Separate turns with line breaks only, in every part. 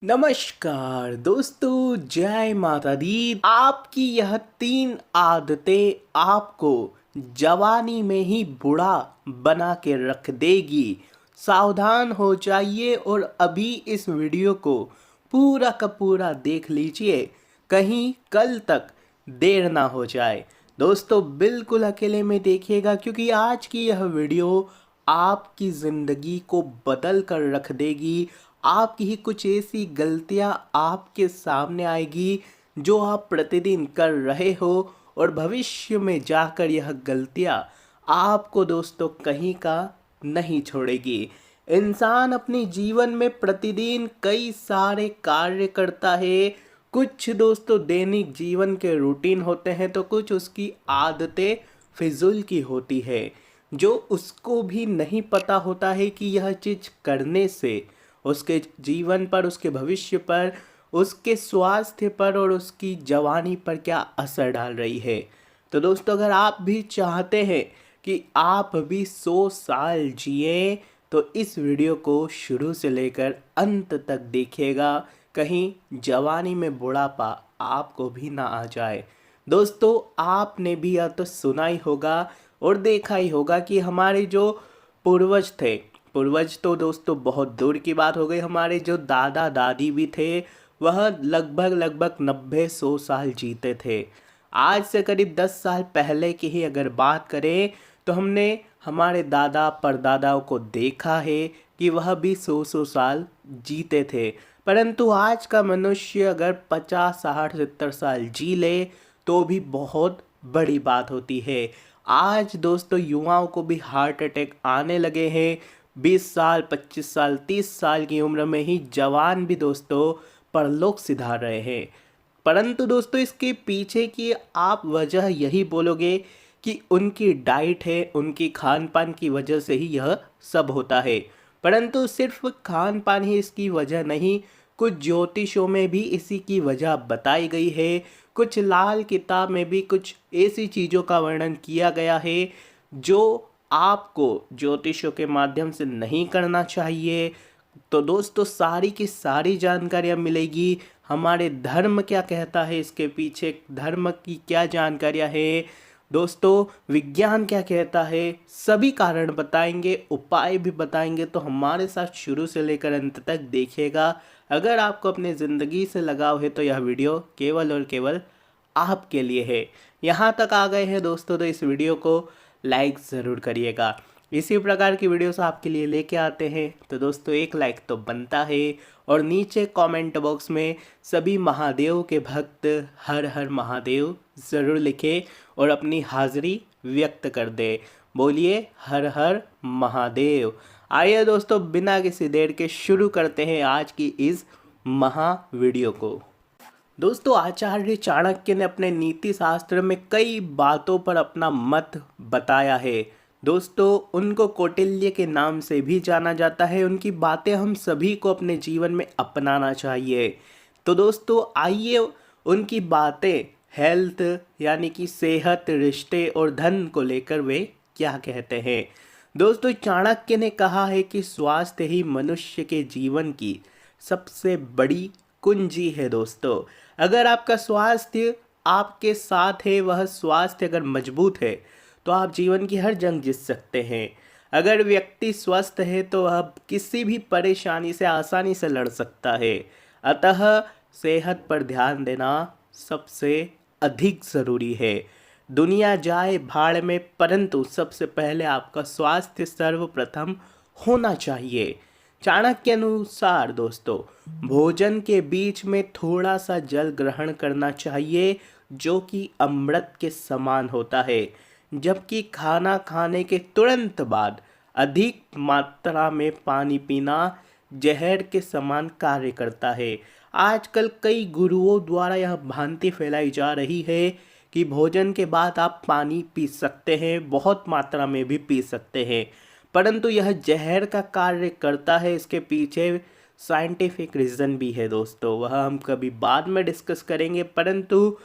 नमस्कार दोस्तों, जय माता दी। आपकी यह 3 आदतें आपको जवानी में ही बूढ़ा बना के रख देगी। सावधान हो जाइए और अभी इस वीडियो को पूरा का पूरा देख लीजिए, कहीं कल तक देर ना हो जाए। दोस्तों बिल्कुल अकेले में देखिएगा, क्योंकि आज की यह वीडियो आपकी ज़िंदगी को बदल कर रख देगी। आपकी ही कुछ ऐसी गलतियां आपके सामने आएगी जो आप प्रतिदिन कर रहे हो, और भविष्य में जाकर यह गलतियां आपको दोस्तों कहीं का नहीं छोड़ेगी। इंसान अपने जीवन में प्रतिदिन कई सारे कार्य करता है। कुछ दोस्तों दैनिक जीवन के रूटीन होते हैं, तो कुछ उसकी आदतें फिजूल की होती है, जो उसको भी नहीं पता होता है कि यह चीज़ करने से उसके जीवन पर, उसके भविष्य पर, उसके स्वास्थ्य पर और उसकी जवानी पर क्या असर डाल रही है। तो दोस्तों अगर आप भी चाहते हैं कि आप भी 100 साल जिए, तो इस वीडियो को शुरू से लेकर अंत तक देखिएगा, कहीं जवानी में बुढ़ापा आपको भी ना आ जाए। दोस्तों आपने भी यह तो सुना ही होगा और देखा ही होगा कि हमारे जो पूर्वज थे, पूर्वज तो दोस्तों बहुत दूर की बात हो गई, हमारे जो दादा दादी भी थे वह लगभग लगभग 90-100 साल जीते थे। आज से करीब 10 साल पहले की ही अगर बात करें, तो हमने हमारे दादा परदादाओं को देखा है कि वह भी 100-100 साल जीते थे। परंतु आज का मनुष्य अगर 50, 60, 70 साल जी ले तो भी बहुत बड़ी बात होती है। आज दोस्तों युवाओं को भी हार्ट अटैक आने लगे हैं। 20 साल, 25 साल, 30 साल की उम्र में ही जवान भी दोस्तों परलोक सिधार रहे हैं। परंतु दोस्तों इसके पीछे की आप वजह यही बोलोगे कि उनकी डाइट है, उनकी खान पान की वजह से ही यह सब होता है। परंतु सिर्फ खान पान ही इसकी वजह नहीं, कुछ ज्योतिषों में भी इसी की वजह बताई गई है। कुछ लाल किताब में भी कुछ ऐसी चीज़ों का वर्णन किया गया है जो आपको ज्योतिषों के माध्यम से नहीं करना चाहिए। तो दोस्तों सारी की सारी जानकारियाँ मिलेगी। हमारे धर्म क्या कहता है, इसके पीछे धर्म की क्या जानकारियाँ है, दोस्तों विज्ञान क्या कहता है, सभी कारण बताएंगे, उपाय भी बताएंगे। तो हमारे साथ शुरू से लेकर अंत तक देखिएगा। अगर आपको अपनी ज़िंदगी से लगाव है तो यह वीडियो केवल और केवल आपके लिए है। यहाँ तक आ गए हैं दोस्तों, तो इस वीडियो को लाइक ज़रूर करिएगा। इसी प्रकार की वीडियोस आपके लिए लेके आते हैं, तो दोस्तों एक लाइक तो बनता है, और नीचे कमेंट बॉक्स में सभी महादेव के भक्त हर हर महादेव ज़रूर लिखें और अपनी हाज़िरी व्यक्त कर दे। बोलिए हर हर महादेव। आइए दोस्तों बिना किसी देर के शुरू करते हैं आज की इस महा वीडियो को। दोस्तों आचार्य चाणक्य ने अपने नीति शास्त्र में कई बातों पर अपना मत बताया है। दोस्तों उनको कौटिल्य के नाम से भी जाना जाता है। उनकी बातें हम सभी को अपने जीवन में अपनाना चाहिए। तो दोस्तों आइए उनकी बातें हेल्थ यानी कि सेहत, रिश्ते और धन को लेकर वे क्या कहते हैं। दोस्तों चाणक्य ने कहा है कि स्वास्थ्य ही मनुष्य के जीवन की सबसे बड़ी कुंजी है। दोस्तों अगर आपका स्वास्थ्य आपके साथ है, वह स्वास्थ्य अगर मजबूत है तो आप जीवन की हर जंग जीत सकते हैं। अगर व्यक्ति स्वस्थ है तो वह किसी भी परेशानी से आसानी से लड़ सकता है। अतः सेहत पर ध्यान देना सबसे अधिक ज़रूरी है। दुनिया जाए भाड़ में, परंतु सबसे पहले आपका स्वास्थ्य सर्वप्रथम होना चाहिए। चाणक्य के अनुसार दोस्तों भोजन के बीच में थोड़ा सा जल ग्रहण करना चाहिए, जो कि अमृत के समान होता है, जबकि खाना खाने के तुरंत बाद अधिक मात्रा में पानी पीना जहर के समान कार्य करता है। आजकल कई गुरुओं द्वारा यह भ्रांति फैलाई जा रही है कि भोजन के बाद आप पानी पी सकते हैं, बहुत मात्रा में भी पी सकते हैं, परंतु यह जहर का कार्य करता है। इसके पीछे साइंटिफिक रीज़न भी है दोस्तों, वह हम कभी बाद में डिस्कस करेंगे। परंतु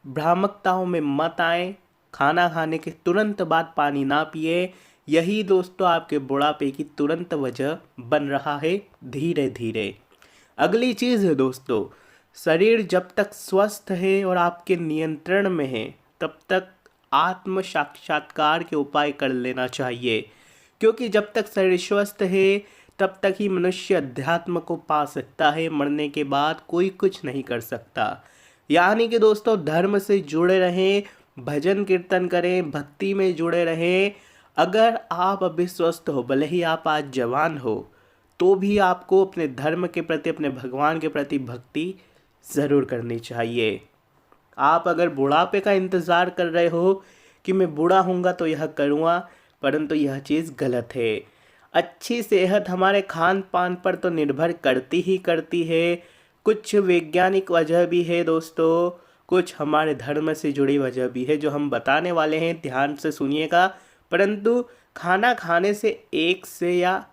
भ्रामकताओं में मत आए, खाना खाने के तुरंत बाद पानी ना पिए, यही दोस्तों आपके बुढ़ापे की तुरंत वजह बन रहा है धीरे धीरे। अगली चीज़ है दोस्तों, शरीर जब तक स्वस्थ है और आपके नियंत्रण में है तब तक आत्म साक्षात्कार के उपाय कर लेना चाहिए, क्योंकि जब तक शरीर स्वस्थ है तब तक ही मनुष्य अध्यात्म को पा सकता है। मरने के बाद कोई कुछ नहीं कर सकता। यानी कि दोस्तों, धर्म से जुड़े रहें, भजन कीर्तन करें, भक्ति में जुड़े रहें। अगर आप अभी स्वस्थ हो, भले ही आप आज जवान हो, तो भी आपको अपने धर्म के प्रति, अपने भगवान के प्रति भक्ति ज़रूर करनी चाहिए। आप अगर बुढ़ापे का इंतज़ार कर रहे हो कि मैं बूढ़ा होऊंगा तो यह करूँगा, परंतु यह चीज़ गलत है। अच्छी सेहत हमारे खान पान पर तो निर्भर करती ही करती है। कुछ वैज्ञानिक वजह भी है दोस्तों, कुछ हमारे धर्म से जुड़ी वजह भी है जो हम बताने वाले हैं, ध्यान से सुनिएगा। परंतु खाना खाने से 1 से या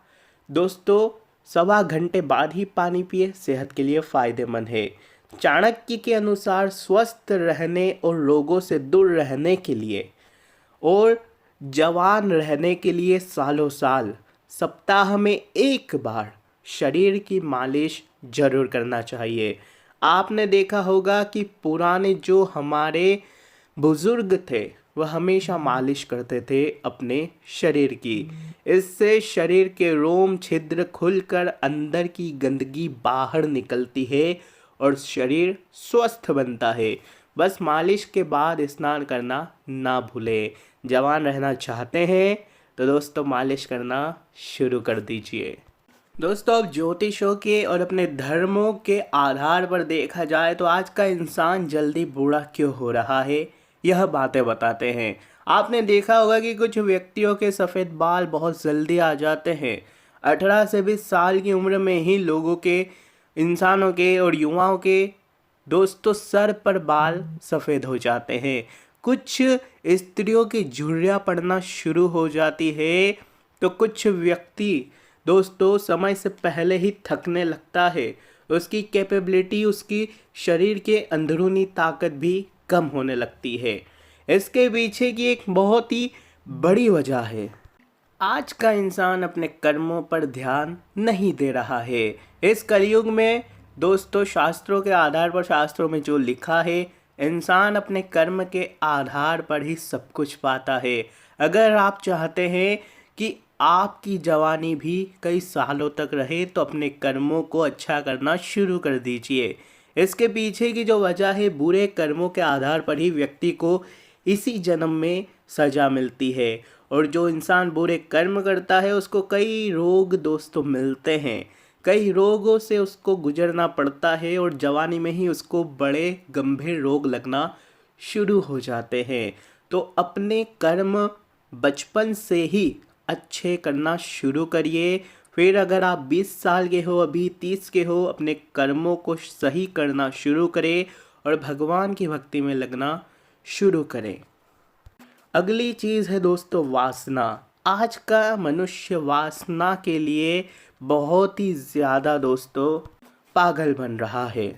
दोस्तों 1.25 घंटे बाद ही पानी पिए, सेहत के लिए फ़ायदेमंद है। चाणक्य के अनुसार स्वस्थ रहने और रोगों से दूर रहने के लिए और जवान रहने के लिए सालों साल सप्ताह में 1 बार शरीर की मालिश जरूर करना चाहिए। आपने देखा होगा कि पुराने जो हमारे बुजुर्ग थे वह हमेशा मालिश करते थे अपने शरीर की। इससे शरीर के रोम छिद्र खुलकर अंदर की गंदगी बाहर निकलती है और शरीर स्वस्थ बनता है। बस मालिश के बाद स्नान करना ना भूलें। जवान रहना चाहते हैं तो दोस्तों मालिश करना शुरू कर दीजिए। दोस्तों, अब ज्योतिषों के और अपने धर्मों के आधार पर देखा जाए तो आज का इंसान जल्दी बूढ़ा क्यों हो रहा है, यह बातें बताते हैं। आपने देखा होगा कि कुछ व्यक्तियों के सफ़ेद बाल बहुत जल्दी आ जाते हैं। 18 से 20 साल की उम्र में ही लोगों के, इंसानों के और युवाओं के दोस्तों सर पर बाल सफ़ेद हो जाते हैं। कुछ स्त्रियों की झुर्रियाँ पड़ना शुरू हो जाती है, तो कुछ व्यक्ति दोस्तों समय से पहले ही थकने लगता है। उसकी कैपेबिलिटी, उसकी शरीर के अंदरूनी ताकत भी कम होने लगती है। इसके पीछे की एक बहुत ही बड़ी वजह है, आज का इंसान अपने कर्मों पर ध्यान नहीं दे रहा है। इस कलयुग में दोस्तों शास्त्रों के आधार पर, शास्त्रों में जो लिखा है, इंसान अपने कर्म के आधार पर ही सब कुछ पाता है। अगर आप चाहते हैं कि आपकी जवानी भी कई सालों तक रहे तो अपने कर्मों को अच्छा करना शुरू कर दीजिए। इसके पीछे की जो वजह है, बुरे कर्मों के आधार पर ही व्यक्ति को इसी जन्म में सज़ा मिलती है। और जो इंसान बुरे कर्म करता है उसको कई रोग दोस्तों मिलते हैं, कई रोगों से उसको गुजरना पड़ता है और जवानी में ही उसको बड़े गंभीर रोग लगना शुरू हो जाते हैं। तो अपने कर्म बचपन से ही अच्छे करना शुरू करिए। फिर अगर आप 20 साल के हो, अभी 30 के हो, अपने कर्मों को सही करना शुरू करें और भगवान की भक्ति में लगना शुरू करें। अगली चीज़ है दोस्तों वासना। आज का मनुष्य वासना के लिए बहुत ही ज़्यादा दोस्तों पागल बन रहा है।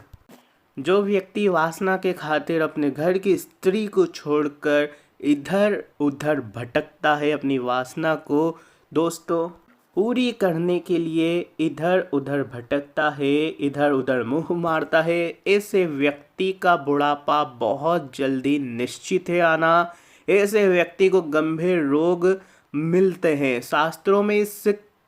जो व्यक्ति वासना के खातिर अपने घर की स्त्री को छोड़कर इधर उधर भटकता है, अपनी वासना को दोस्तों पूरी करने के लिए इधर उधर भटकता है, इधर उधर मुंह मारता है, ऐसे व्यक्ति का बुढ़ापा बहुत जल्दी निश्चित है आना। ऐसे व्यक्ति को गंभीर रोग मिलते हैं। शास्त्रों में इस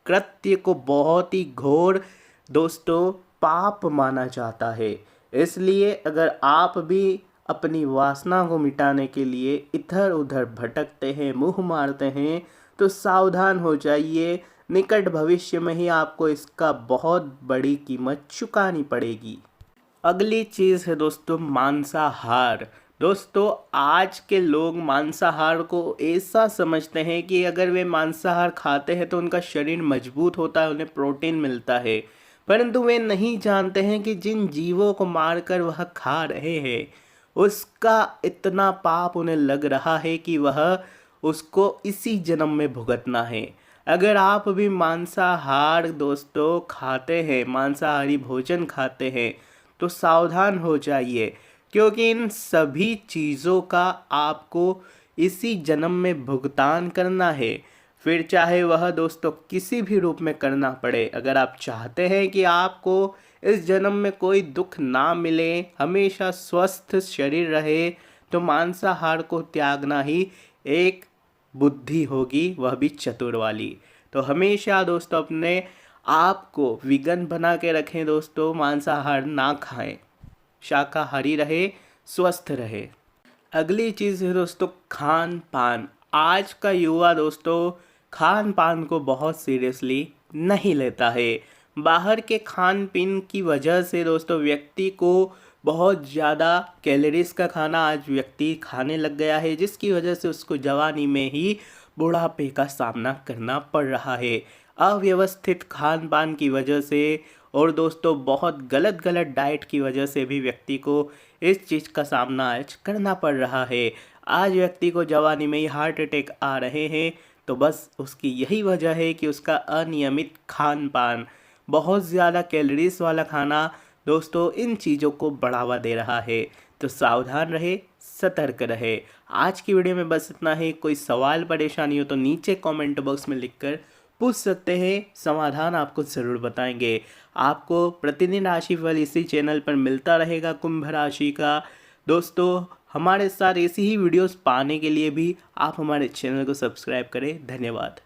कृत्य को बहुत ही घोर दोस्तों पाप माना जाता है। इसलिए अगर आप भी अपनी वासना को मिटाने के लिए इधर उधर भटकते हैं, मुंह मारते हैं, तो सावधान हो जाइए। निकट भविष्य में ही आपको इसका बहुत बड़ी कीमत चुकानी पड़ेगी। अगली चीज़ है दोस्तों मांसाहार। दोस्तों आज के लोग मांसाहार को ऐसा समझते हैं कि अगर वे मांसाहार खाते हैं तो उनका शरीर मजबूत होता है, उन्हें प्रोटीन मिलता है। परंतु वे नहीं जानते हैं कि जिन जीवों को मारकर वह खा रहे हैं उसका इतना पाप उन्हें लग रहा है कि वह उसको इसी जन्म में भुगतना है। अगर आप भी मांसाहार दोस्तों खाते हैं, मांसाहारी भोजन खाते हैं, तो सावधान हो जाइए, क्योंकि इन सभी चीज़ों का आपको इसी जन्म में भुगतान करना है। फिर चाहे वह दोस्तों किसी भी रूप में करना पड़े। अगर आप चाहते हैं कि आपको इस जन्म में कोई दुख ना मिले, हमेशा स्वस्थ शरीर रहे, तो मांसाहार को त्यागना ही एक बुद्धि होगी, वह भी चतुर वाली। तो हमेशा दोस्तों अपने आप को विगन बना के रखें दोस्तों, मांसाहार ना खाएं, शाकाहारी रहे, स्वस्थ रहे। अगली चीज़ है दोस्तों खान पान। आज का युवा दोस्तों खान पान को बहुत सीरियसली नहीं लेता है। बाहर के खान पीन की वजह से दोस्तों व्यक्ति को बहुत ज़्यादा कैलोरीज का खाना आज व्यक्ति खाने लग गया है, जिसकी वजह से उसको जवानी में ही बुढ़ापे का सामना करना पड़ रहा है। अव्यवस्थित खान पान की वजह से और दोस्तों बहुत गलत डाइट की वजह से भी व्यक्ति को इस चीज़ का सामना आज करना पड़ रहा है। आज व्यक्ति को जवानी में ही हार्ट अटैक आ रहे हैं, तो बस उसकी यही वजह है कि उसका अनियमित खान पान, बहुत ज़्यादा कैलोरीज वाला खाना दोस्तों इन चीज़ों को बढ़ावा दे रहा है। तो सावधान रहे, सतर्क रहे। आज की वीडियो में बस इतना ही। कोई सवाल परेशानी हो तो नीचे कमेंट बॉक्स में लिखकर पूछ सकते हैं, समाधान आपको ज़रूर बताएंगे। आपको प्रतिदिन राशिफल इसी चैनल पर मिलता रहेगा कुंभ राशि का। दोस्तों हमारे साथ ऐसी ही वीडियोस पाने के लिए भी आप हमारे चैनल को सब्सक्राइब करें। धन्यवाद।